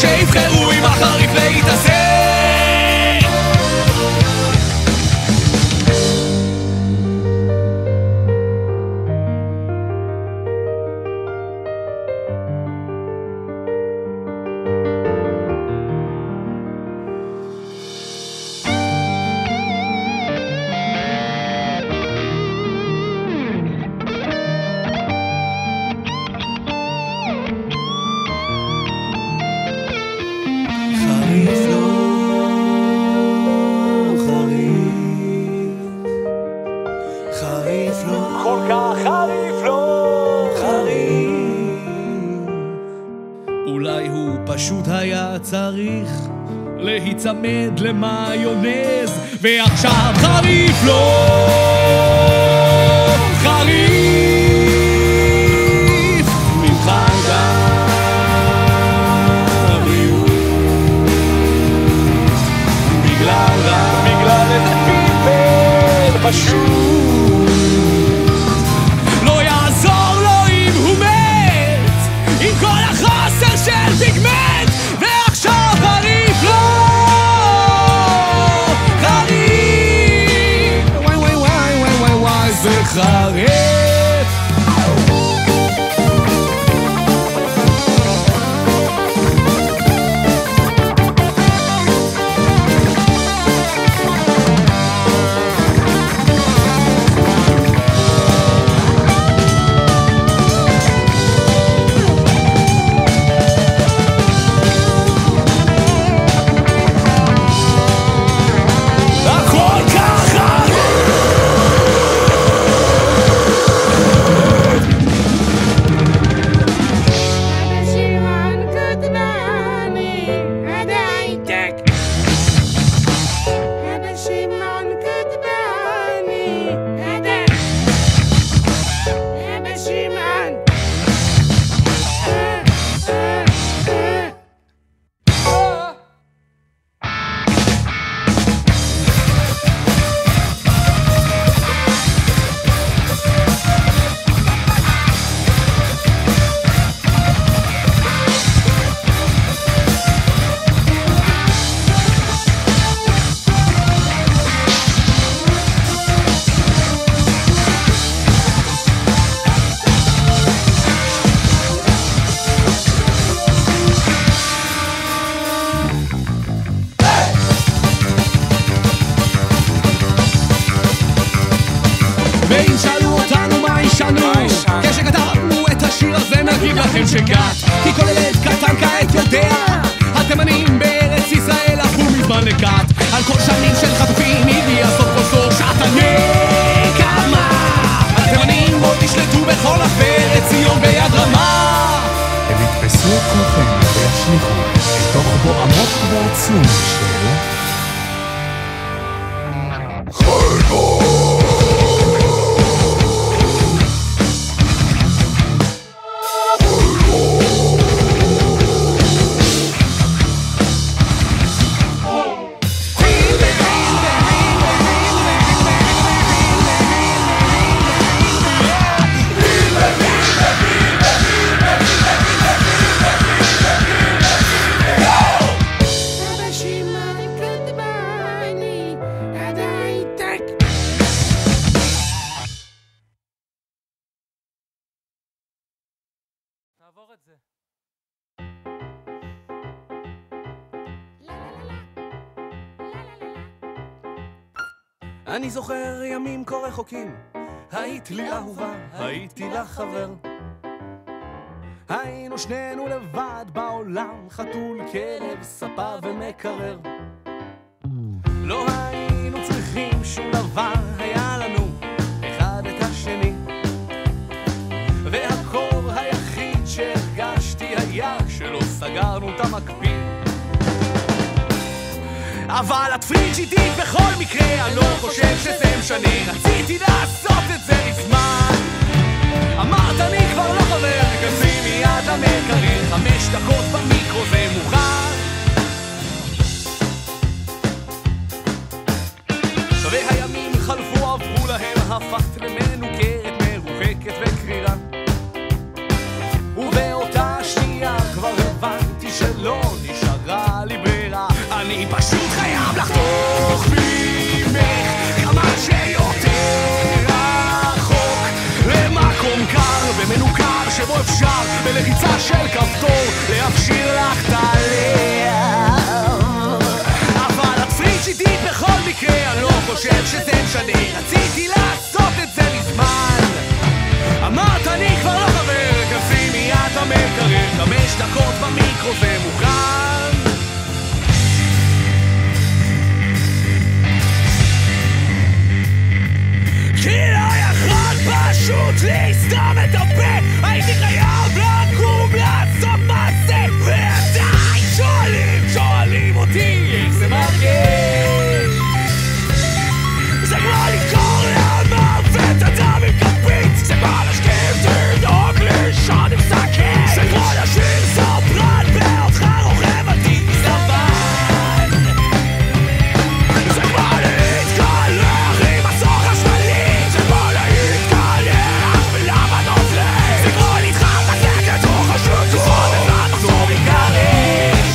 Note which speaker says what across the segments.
Speaker 1: שיבחרו עם החריף להתעסק.
Speaker 2: אולי הוא פשוט היה צריך להיצמד למיונז, ועכשיו חריף לו, חריף מבחן הבריאות בגלל איזה פלפל פשוט לא יעזור לו אם הוא מת עם כל החוסר של פיגמנט, ועכשיו חריף לו, חריף וואי וואי וואי וואי וואי וואי זה חריף. ואם שאלו אותנו מה ישנו, כשכתבנו את השיר הזה נגיד לכם שגת, כי כל ילד קטן כעת יודע, התימנים בארץ ישראל הפכו מזמן לכת. על כל שנים של חטופים הגיע סוף כל סוף שעת הנקמה, התימנים עוד ישלטו בכל הפרץ ציון ביד רמה.
Speaker 3: הם יתפסו את כולכם וישליכו אל תוך בו עמוק ועצום של
Speaker 2: נעבור את זה.
Speaker 1: אני זוכר ימים כה רחוקים, היית לי אהובה, הייתי לך חבר. היינו שנינו לבד בעולם, חתול, כלב, ספה ומקרר. לא היינו צריכים שום דבר, היה לנו אחד את השני, והקור היחיד שהרגשתי היה כשלא סגרנו את המקפיא. אבל את פריג'ידית בכל מקרה, אני לא חושב שזה משנה, רציתי לעשות את זה מזמן. אמרת אני כבר לא חבר, תכנסי מיד למקרר, 5 דקות במיקרו זה מוכן. והימים חלפו עברו להם, הפכת למנוכרת, מרוחקת וקרירה, ובאותה שנייה כבר הבנתי שלא נשאר אפשר בלחיצה של כפתור להפשיר לך את הלב. אבל את פריג'ידית בכל מקרה, אני לא חושב שזה משנה, רציתי לעשות את זה מזמן. אמרת אני כבר לא חבר, כנסי מיד המקרר, 5 דקות במיקרו זה מוכן. כי לא יכול פשוט להסתום את הפה, הייתי חייב לקום לעשות מעשה, ועדיין שואלים אותי איך זה מרגיש. זה כמו לקרוא למוות אדם עם כפית, זה כמו להשכיב תינוק לישון עם סכין, זה כמו לשיר סופרן באותך רוכב על טיס לבן, זה כמו להתקלח עם הסוך השמאלי, זה כמו להתקלח ולמה נופלי, זה כמו להתחזק לתוך השוק תזרוד את המחזור מגרש,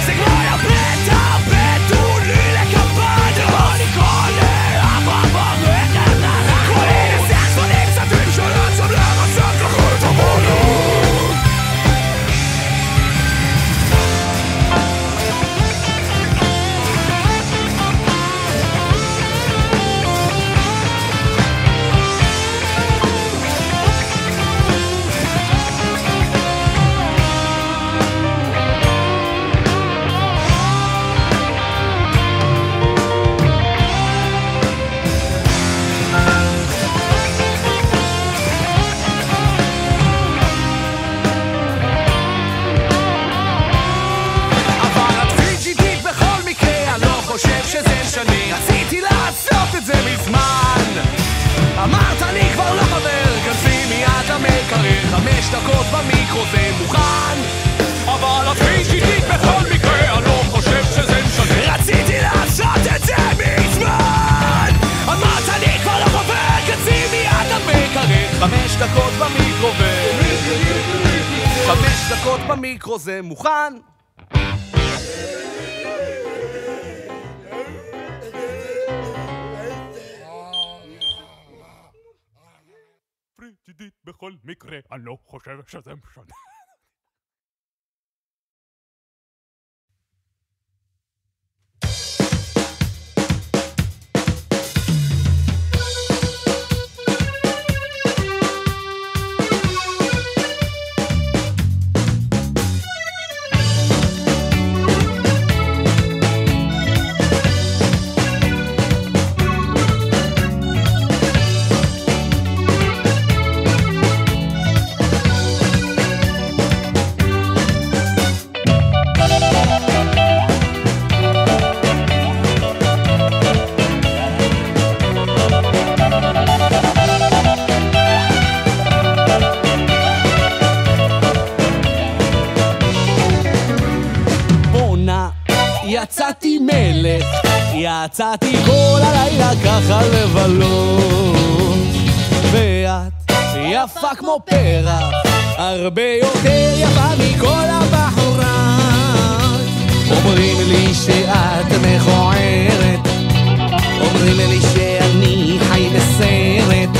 Speaker 1: זה כמו לבית הבטולי לקפד, זה כמו לקרוא לאברה ברכת נרח, כמו להנסח ספונים סתים של עצם לרסק לכל את המונות. רציתי לעשות את זה מזמן. אמרת אני כבר לא חבר, כנסי מיד המקרר, 5 דקות במיקרו זה מוכן. אבל את פריג'ידית בכל מקרה, אני לא חושב שזה משנה, רציתי לעשות את זה מזמן. אמרת אני כבר לא חבר, כנסי מיד המקרר, 5 דקות במיקרו 5 דקות במיקרו זה מוכן.
Speaker 4: פריג'ידית בכל מקרה, אני לא חושב שזה משנה.
Speaker 2: יצאתי מלך, יצאתי כל הלילה ככה לבלות, ואת יפה כמו פרח, הרבה יותר יפה מכל הבחורות. אומרים לי שאת מכוערת, אומרים לי שאני חי בסרט,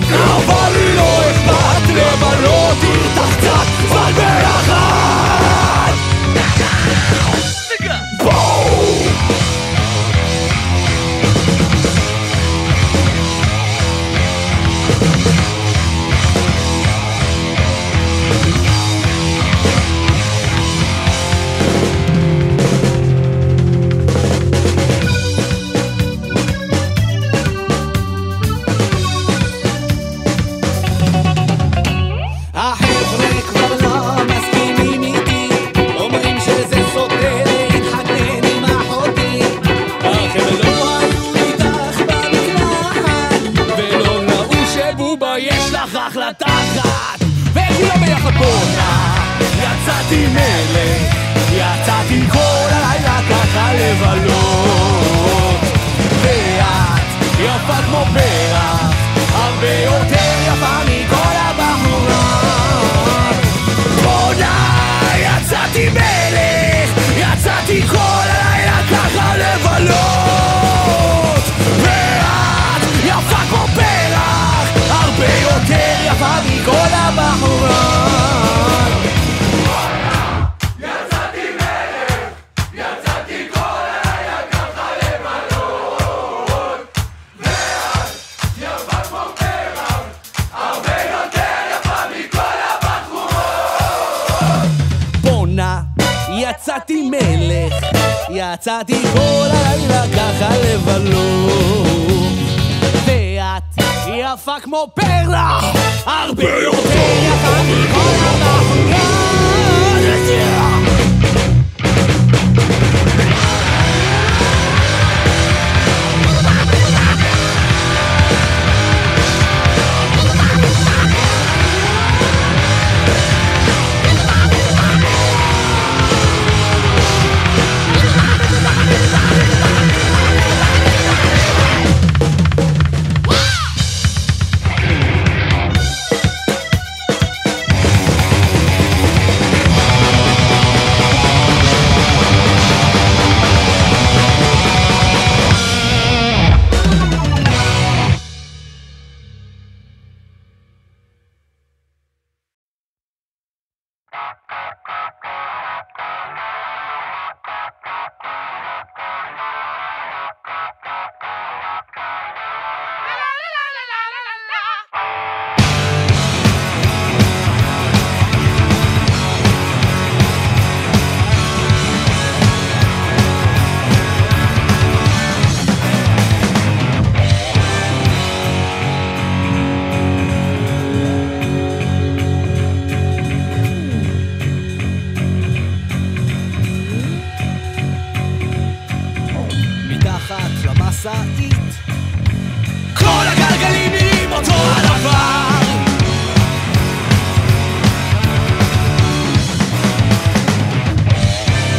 Speaker 2: אבל לי לא אכפת לבלות איתך קצת זמן ביחד. החבר'ה כבר לא מסכימים איתי, אומרים שזה סותר להתחתן עם אחותי, אך הם לא היו איתך במקלחת, ולא ראו שבובה יש לך אחלה תחת, והייתי לא ביחד בונה. יצאתי מלך, יצאתי כל הלילה ככה לבלות, ואת יפה כמו פרח, הרבה יותר יפה מכל הבחורות. בונה, יצאתי מלך, יצאתי כל הלילה ככה לבלות, ואת יפה כמו פרח, הרבה יותר יפה מכל יצאתי מלך, יצאתי כל הלילה ככה לבלות, ואת יפה כמו פרח, הרבה יותר יפה מכל המחויב. כל הגלגלים נראים אותו הדבר,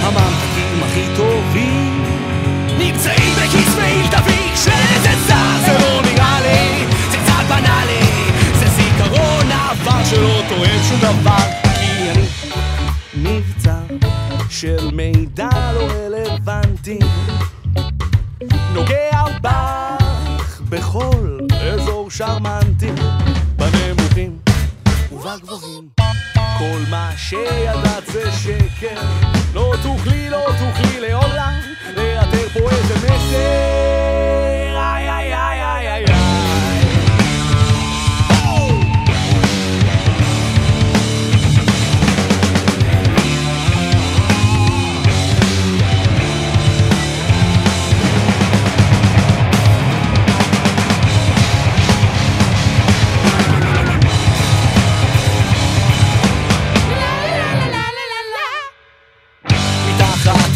Speaker 2: הממתקים הכי טובים נמצאים בכיס מעיל דביק, שזה זר, זה לא נראה לי, זה קצת בנאלי, זה זיכרון העבר שלא תואם שום דבר, כי אני מבצע של מידע לא רלוונטי, נוגע בך בכל אזור שרמנטי, בנמוכים ובגבוהים, כל מה שידעת זה שקר, לא תוכלי לעולם לאתר פה איזה מסר, איי איי איי איי איי איי.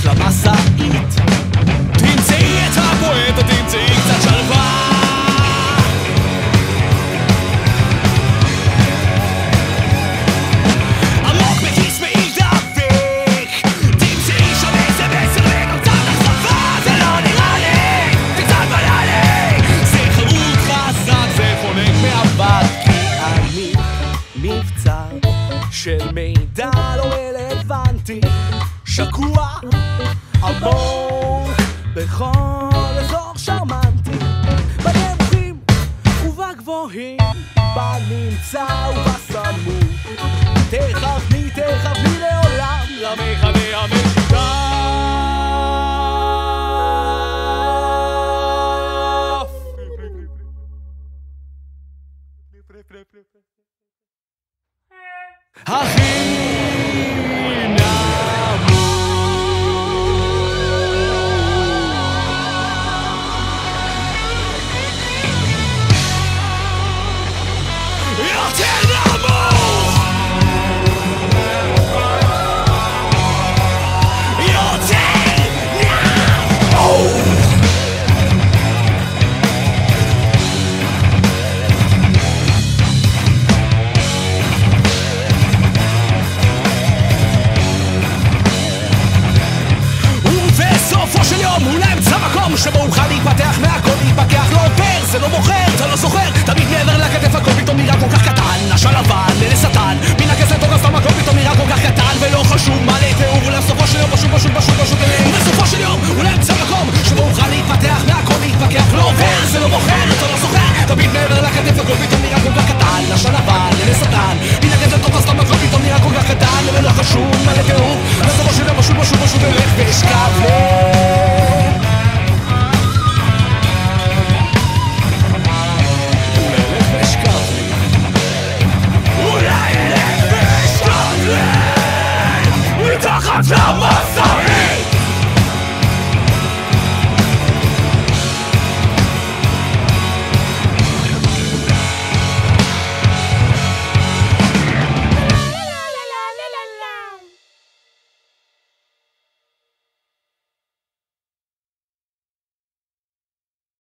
Speaker 2: למסעית תמצאי את הפואנטה, תמצאי קצת שלווה, עמוק בכיס מעיל דביק, תמצאי שם איזה מסר וגם קצת אכזבה, זה לא נראה לי, זה קצת בנאלי, זה חרוט חזק, זה חונק מעבד, כי אני מבצע של מידע לא רלוונטי, שקוע עמוק בכל אזור שרמנטי, בנמוכים ובגבוהים, בנמצא ובסמוך, תכווני לעולם למכנה המשותף. הכי